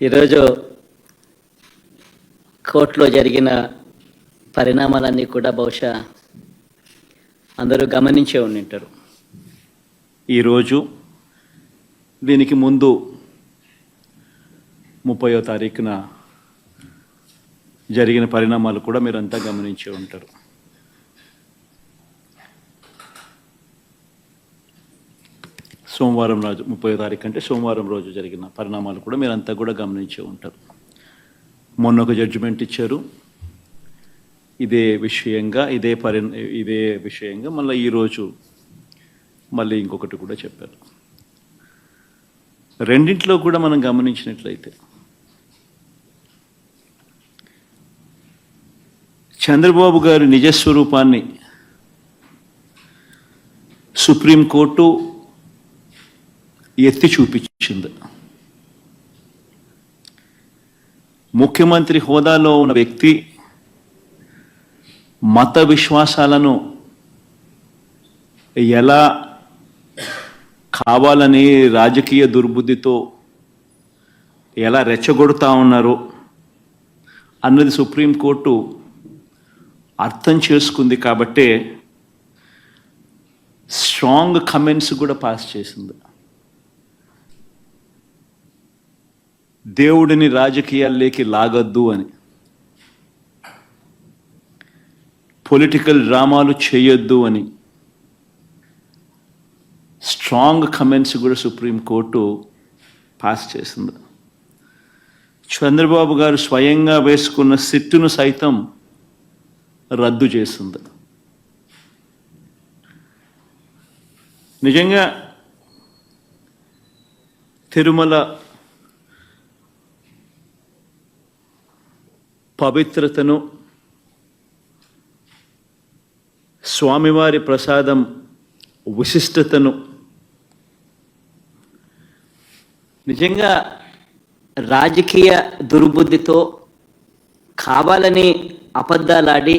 ఈరోజు కోర్టులో జరిగిన పరిణామాలన్నీ కూడా బహుశా అందరూ గమనించే ఉండింటారు. ఈరోజు దీనికి ముందు 30వ తారీఖున జరిగిన పరిణామాలు కూడా మీరంతా గమనించే ఉంటారు. సోమవారం రోజు 30వ తారీఖు అంటే సోమవారం రోజు జరిగిన పరిణామాలు కూడా మీరంతా కూడా గమనించే ఉంటారు. మొన్న ఒక జడ్జిమెంట్ ఇచ్చారు ఇదే విషయంగా మళ్ళీ ఈరోజు మళ్ళీ ఇంకొకటి కూడా చెప్పారు. రెండింటిలో కూడా మనం గమనించినట్లయితే చంద్రబాబు గారి నిజస్వరూపాన్ని సుప్రీంకోర్టు ఎత్తి చూపించింది. ముఖ్యమంత్రి హోదాలో ఉన్న వ్యక్తి మత విశ్వాసాలను ఎలా కావాలని రాజకీయ దుర్బుద్ధితో ఎలా రెచ్చగొడుతూ ఉన్నారు అన్నది సుప్రీంకోర్టు అర్థం చేసుకుంది. కాబట్టే స్ట్రాంగ్ కమెంట్స్ కూడా పాస్ చేసింది. దేవుడిని రాజకీయాల్లోకి లాగొద్దు అని, పొలిటికల్ డ్రామాలు చేయొద్దు అని స్ట్రాంగ్ కమెంట్స్ కూడా సుప్రీంకోర్టు పాస్ చేసింది. చంద్రబాబు గారు స్వయంగా వేసుకున్న సిట్టును సైతం రద్దు చేసింది. నిజంగా తిరుమల పవిత్రతను, స్వామివారి ప్రసాదం విశిష్టతను నిజంగా రాజకీయ దుర్బుద్ధితో కావాలని అబద్ధాలాడి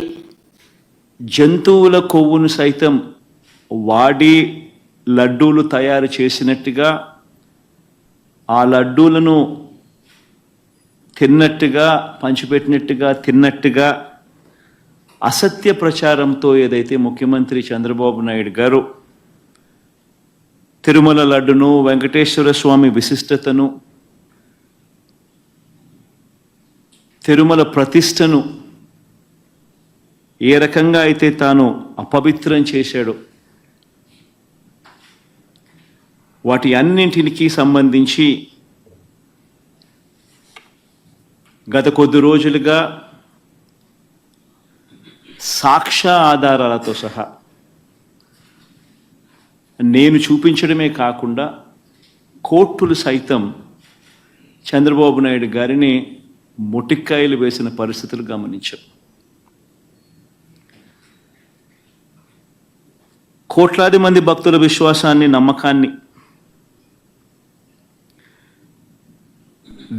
జంతువుల కొవ్వును సైతం వాడి లడ్డూలు తయారు చేసినట్టుగా, ఆ లడ్డూలను తిన్నట్టుగా, పంచిపెట్టినట్టుగా, తిన్నట్టుగా అసత్య ప్రచారంతో ఏదైతే ముఖ్యమంత్రి చంద్రబాబు నాయుడు గారు తిరుమల లడ్డును, వెంకటేశ్వర స్వామి విశిష్టతను, తిరుమల ప్రతిష్టను ఏ రకంగా అయితే తాను అపవిత్రం చేశాడో వాటి అన్నింటికి సంబంధించి గత కొద్ది రోజులుగా సాక్ష్య ఆధారాలతో సహా నేను చూపించడమే కాకుండా కోర్టులు సైతం చంద్రబాబు నాయుడు గారిని మొటిక్కాయలు వేసిన పరిస్థితులు గమనించారు. కోట్లాది మంది భక్తుల విశ్వాసాన్ని, నమ్మకాన్ని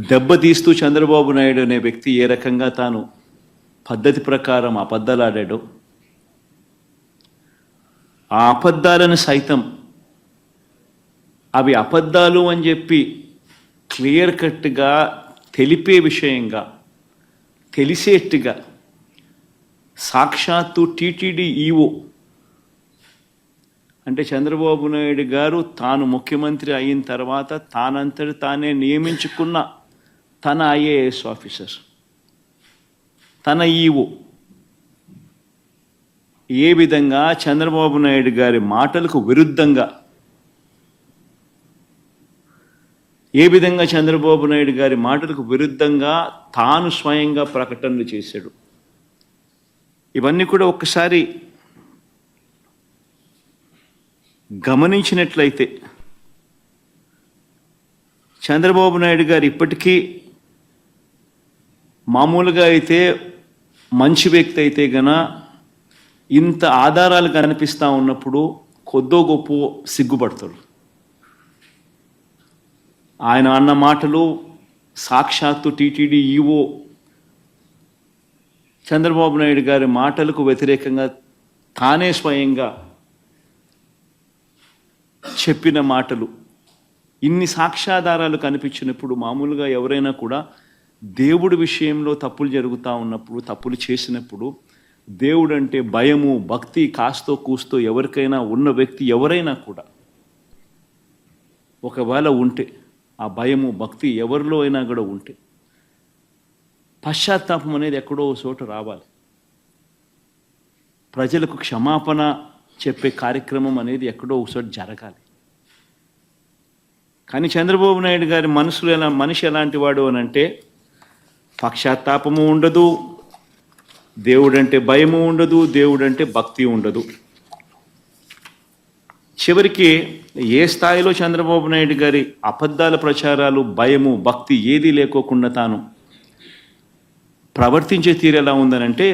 దెబ్బతీస్తూ చంద్రబాబు నాయుడు అనే వ్యక్తి ఏ రకంగా తాను పద్ధతి ప్రకారం అబద్ధాలాడాడో, ఆ అబద్ధాలను సైతం అవి అబద్ధాలు అని చెప్పి క్లియర్ కట్గా తెలిపే విషయంగా, తెలిసేట్టుగా సాక్షాత్తు టీటీడీ ఈఓ అంటే చంద్రబాబు నాయుడు గారు తాను ముఖ్యమంత్రి అయిన తర్వాత తానంతటి తానే నియమించుకున్న తన ఐఏఎస్ ఆఫీసర్, తన ఈఓ ఏ విధంగా చంద్రబాబు నాయుడు గారి మాటలకు విరుద్ధంగా, చంద్రబాబు నాయుడు గారి మాటలకు విరుద్ధంగా తాను స్వయంగా ప్రకటనలు చేశాడు. ఇవన్నీ కూడా ఒక్కసారి గమనించినట్లయితే చంద్రబాబు నాయుడు గారు ఇప్పటికీ మామూలుగా అయితే మంచి వ్యక్తి అయితే గన ఇంత ఆధారాలు కనిపిస్తూ ఉన్నప్పుడు కొద్దో గొప్ప సిగ్గుపడతాడు. ఆయన అన్న మాటలు సాక్షాత్తు టీటీడీ ఈఓ చంద్రబాబు నాయుడు గారి మాటలకు వ్యతిరేకంగా తానే స్వయంగా చెప్పిన మాటలు ఇన్ని సాక్ష్యాధారాలు కనిపించినప్పుడు మామూలుగా ఎవరైనా కూడా దేవుడి విషయంలో తప్పులు జరుగుతూ ఉన్నప్పుడు, తప్పులు చేసినప్పుడు దేవుడు అంటే భయము, భక్తి కాస్తో కూస్తో ఎవరికైనా ఉన్న వ్యక్తి ఎవరైనా కూడా ఒకవేళ ఉంటే, ఆ భయము భక్తి ఎవరిలో అయినా కూడా ఉంటే పశ్చాత్తాపం అనేది ఎక్కడో చోట రావాలి. ప్రజలకు క్షమాపణ చెప్పే కార్యక్రమం అనేది ఎక్కడో ఒకచోట జరగాలి. కానీ చంద్రబాబు నాయుడు గారి మనిషి ఎలాంటి వాడు అని అంటే పశ్చాత్తాపము ఉండదు, దేవుడంటే భయము ఉండదు, దేవుడంటే భక్తి ఉండదు. చివరికి ఏ స్థాయిలో చంద్రబాబు నాయుడు గారి అబద్ధాల ప్రచారాలు, భయము, భక్తి ఏదీ లేకోకుండా తాను ప్రవర్తించే తీరు ఎలా ఉందనంటే,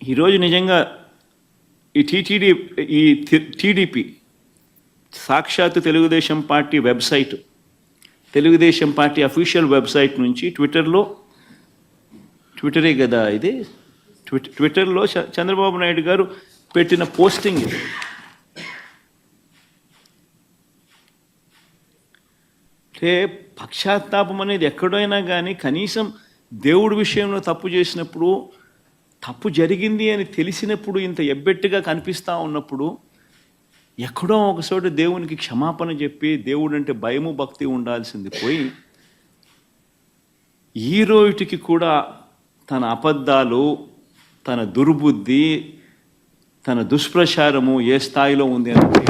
ఈరోజు నిజంగా ఈ టీడీపీ సాక్షాత్తు Telugu Desam party website, Telugu Desam party official website నుంచి ట్విట్టరే కదా ఇది, ట్విట్టర్లో చంద్రబాబు నాయుడు గారు పెట్టిన పోస్టింగ్ ఇది. అంటే పశ్చాత్తాపం అనేది ఎక్కడైనా కానీ కనీసం దేవుడి విషయంలో తప్పు చేసినప్పుడు, తప్పు జరిగింది అని తెలిసినప్పుడు, ఇంత ఎబ్బెట్టుగా కనిపిస్తూ ఉన్నప్పుడు ఎక్కడో ఒకచోట దేవునికి క్షమాపణ చెప్పి దేవుడు అంటే భయము భక్తి ఉండాల్సింది పోయి ఈ రోజుకి కూడా తన అబద్ధాలు, తన దుర్బుద్ధి, తన దుష్ప్రచారము ఏ స్థాయిలో ఉంది అంటే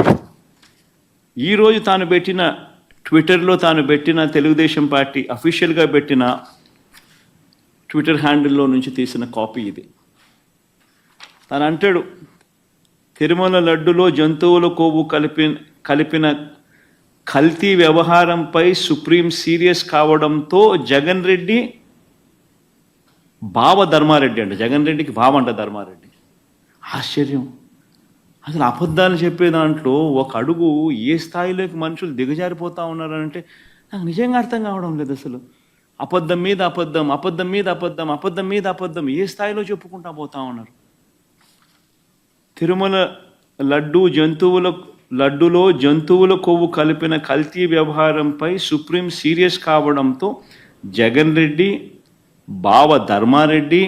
ఈరోజు తాను పెట్టిన ట్విట్టర్లో తాను పెట్టిన తెలుగుదేశం పార్టీ అఫీషియల్గా పెట్టిన ట్విట్టర్ హ్యాండిల్లో నుంచి తీసిన కాపీ ఇది. తను అంటాడు, తిరుమల లడ్డులో జంతువుల కొవ్వు కలిపిన కల్తీ వ్యవహారంపై సుప్రీం సీరియస్ కావడంతో జగన్ రెడ్డి బావ ధర్మారెడ్డి అంట, జగన్ రెడ్డికి బావ అంట ధర్మారెడ్డి. ఆశ్చర్యం. అసలు అబద్ధాలు చెప్పే దాంట్లో ఒక అడుగు ఏ స్థాయిలోకి మనుషులు దిగజారిపోతూ ఉన్నారంటే నాకు నిజంగా అర్థం కావడం లేదు. అసలు అబద్ధం మీద అబద్ధం, అబద్ధం మీద అబద్ధం, అబద్ధం మీద అబద్ధం ఏ స్థాయిలో చెప్పుకుంటా పోతా ఉన్నారు. తిరుమల లడ్డులో జంతువుల కొవ్వు కలిపిన కల్తీ వ్యవహారంపై సుప్రీం సీరియస్ కావడంతో జగన్ రెడ్డి, బావ ధర్మారెడ్డి,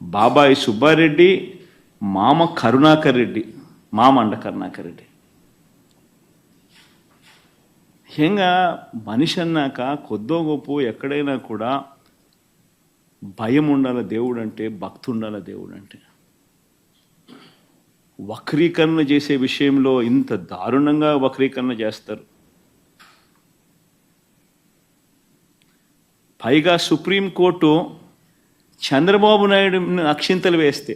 బాబాయి సుబ్బారెడ్డి, మామ కరుణాకర్ రెడ్డి, మామండ కరుణాకర్ రెడ్డి. ముఖ్యంగా మనిషి అన్నాక కొద్దో గొప్ప ఎక్కడైనా కూడా భయం ఉండాలి దేవుడు అంటే, భక్తి ఉండాలి దేవుడు అంటే. వక్రీకరణ చేసే విషయంలో ఇంత దారుణంగా వక్రీకరణ చేస్తారు. పైగా సుప్రీంకోర్టు చంద్రబాబు నాయుడుని అక్షింతలు వేస్తే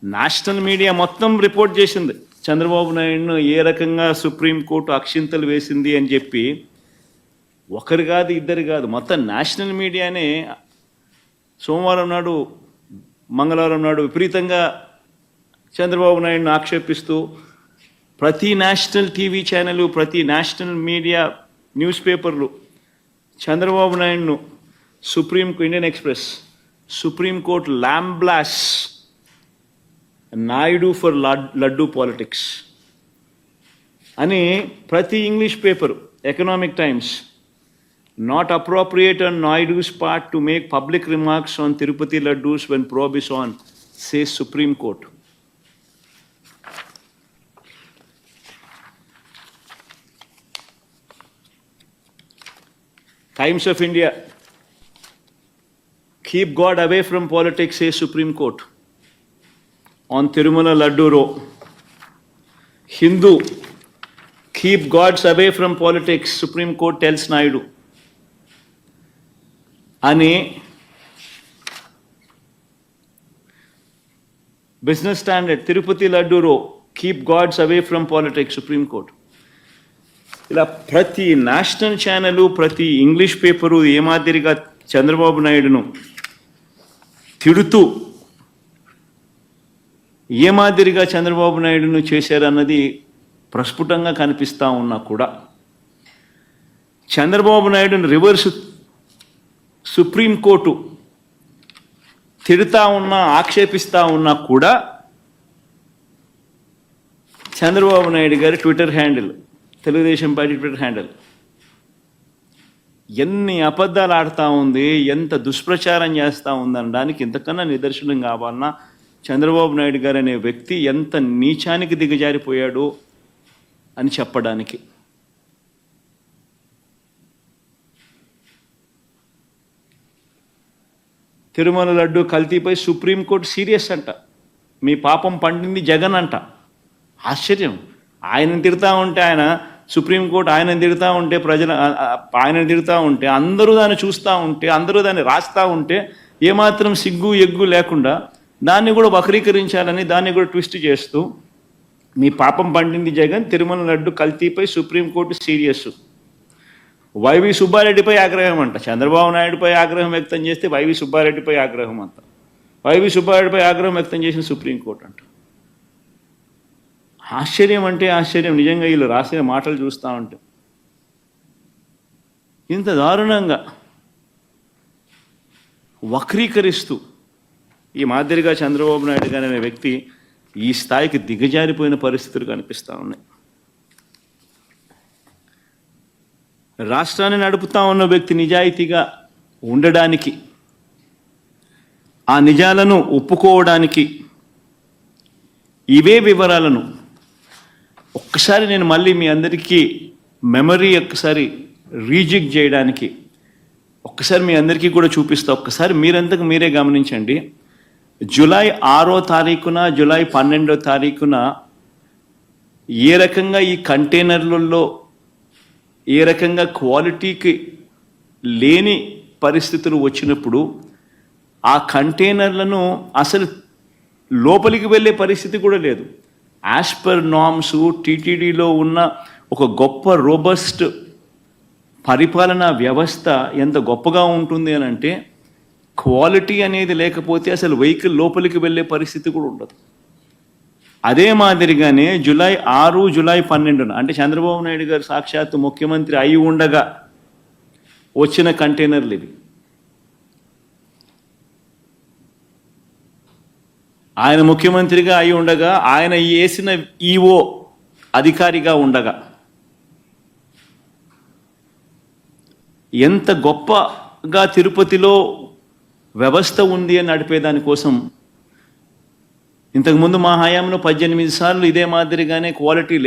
నేషనల్ మీడియా మొత్తం రిపోర్ట్ చేసింది చంద్రబాబు నాయుడును ఏ రకంగా సుప్రీంకోర్టు అక్షింతలు వేసింది అని చెప్పి. ఒకరు కాదు, ఇద్దరు కాదు, మొత్తం నేషనల్ మీడియానే సోమవారం నాడు, మంగళవారం నాడు విపరీతంగా చంద్రబాబు నాయుడును ఆక్షేపిస్తూ ప్రతి నేషనల్ టీవీ ఛానల్, ప్రతి నేషనల్ మీడియా న్యూస్ పేపర్లు చంద్రబాబు నాయుడును Indian Express Supreme Court lambasts Naidu for laddu politics అని ప్రతి English paper, economic times, not appropriate on Naidu's part to make public remarks on Tirupati laddus when probe is on, says Supreme Court. Times of India, keep God away from politics, says Supreme Court on Tirumala Laddu Row. Hindu, keep gods away from politics, Supreme Court tells Naidu. Ani Business Standard, Tirupati Laddu Row, keep gods away from politics, Supreme Court. ఇలా ప్రతి national channel, ప్రతి English paper ఏ మాదిరిగా చంద్రబాబు నాయుడును తిడుతూ ఏ మాదిరిగా చంద్రబాబు నాయుడును చేశారన్నది ప్రస్ఫుటంగా కనిపిస్తూ ఉన్నా కూడా చంద్రబాబు నాయుడును రివర్స్ సుప్రీంకోర్టు తిడుతూ ఉన్నా, ఆక్షేపిస్తూ ఉన్నా కూడా చంద్రబాబు నాయుడు గారి Twitter handle, Telugu Desam party Twitter handle ఎన్ని అబద్ధాలు ఆడుతూ ఉంది, ఎంత దుష్ప్రచారం చేస్తూ ఉందనడానికి ఇంతకన్నా నిదర్శనం కావాలన్నా చంద్రబాబు నాయుడు గారు అనే వ్యక్తి ఎంత నీచానికి దిగజారిపోయాడు అని చెప్పడానికి. తిరుమల లడ్డు కల్తీపై సుప్రీంకోర్టు సీరియస్ అంట. మీ పాపం పండింది జగన్ అంట. ఆశ్చర్యం. ఆయనను తిడతా ఉంటే, ఆయన సుప్రీంకోర్టు ఆయనను తిడతా ఉంటే, ఆయనను తిడతా ఉంటే, అందరూ దాన్ని చూస్తూ ఉంటే, అందరూ దాన్ని రాస్తూ ఉంటే, ఏమాత్రం సిగ్గు ఎగ్గు లేకుండా దాన్ని కూడా వక్రీకరించాలని, దాన్ని కూడా ట్విస్ట్ చేస్తూ, మీ పాపం పండింది జగన్, తిరుమల లడ్డు కల్తీపై సుప్రీంకోర్టు సీరియస్. వైవి సుబ్బారెడ్డిపై ఆగ్రహం అంట. చంద్రబాబు నాయుడుపై ఆగ్రహం వ్యక్తం చేస్తే వైవి సుబ్బారెడ్డిపై ఆగ్రహం అంట. వైవి సుబ్బారెడ్డిపై ఆగ్రహం వ్యక్తం చేసిన సుప్రీంకోర్టు అంట. ఆశ్చర్యం అంటే ఆశ్చర్యం. నిజంగా వీళ్ళు రాసిన మాటలు చూస్తూ ఉంటే ఇంత దారుణంగా వక్రీకరిస్తూ ఈ మాదిరిగా చంద్రబాబు నాయుడు గారు అనే వ్యక్తి ఈ స్థాయికి దిగజారిపోయిన పరిస్థితులు కనిపిస్తూ ఉన్నాయి. రాష్ట్రాన్ని నడుపుతా ఉన్న వ్యక్తి నిజాయితీగా ఉండడానికి, ఆ నిజాలను ఒప్పుకోవడానికి, ఇవే వివరాలను ఒక్కసారి నేను మళ్ళీ మీ అందరికీ మెమరీ ఒక్కసారి రీజిక్ చేయడానికి ఒక్కసారి మీ అందరికీ కూడా చూపిస్తా. ఒక్కసారి మీరంతకు మీరే గమనించండి. జూలై 6వ తారీఖున, జూలై 12వ తారీఖున ఏ రకంగా ఈ కంటైనర్లలో ఏ రకంగా క్వాలిటీకి లేని పరిస్థితులు వచ్చినప్పుడు ఆ కంటైనర్లను అసలు లోపలికి వెళ్ళే పరిస్థితి కూడా లేదు. యాజ్ పర్ నార్మ్స్ టీటీడీలో ఉన్న ఒక గొప్ప రోబస్ట్ పరిపాలనా వ్యవస్థ ఎంత గొప్పగా ఉంటుంది అని అంటే, క్వాలిటీ అనేది లేకపోతే అసలు వెహికల్ లోపలికి వెళ్ళే పరిస్థితి కూడా ఉండదు. అదే మాదిరిగానే జూలై 6, జూలై 12 అంటే చంద్రబాబు నాయుడు గారు సాక్షాత్తు ముఖ్యమంత్రి అయి ఉండగా వచ్చిన కంటైనర్లు ఇవి. ఆయన ముఖ్యమంత్రిగా అయి ఉండగా, ఆయన వేసిన ఈఓ అధికారిగా ఉండగా ఎంత గొప్పగా తిరుపతిలో వ్యవస్థ ఉంది అని నడిపేదానికోసం ఇంతకుముందు మా హయాంలో 18 సార్లు ఇదే మాదిరిగానే క్వాలిటీ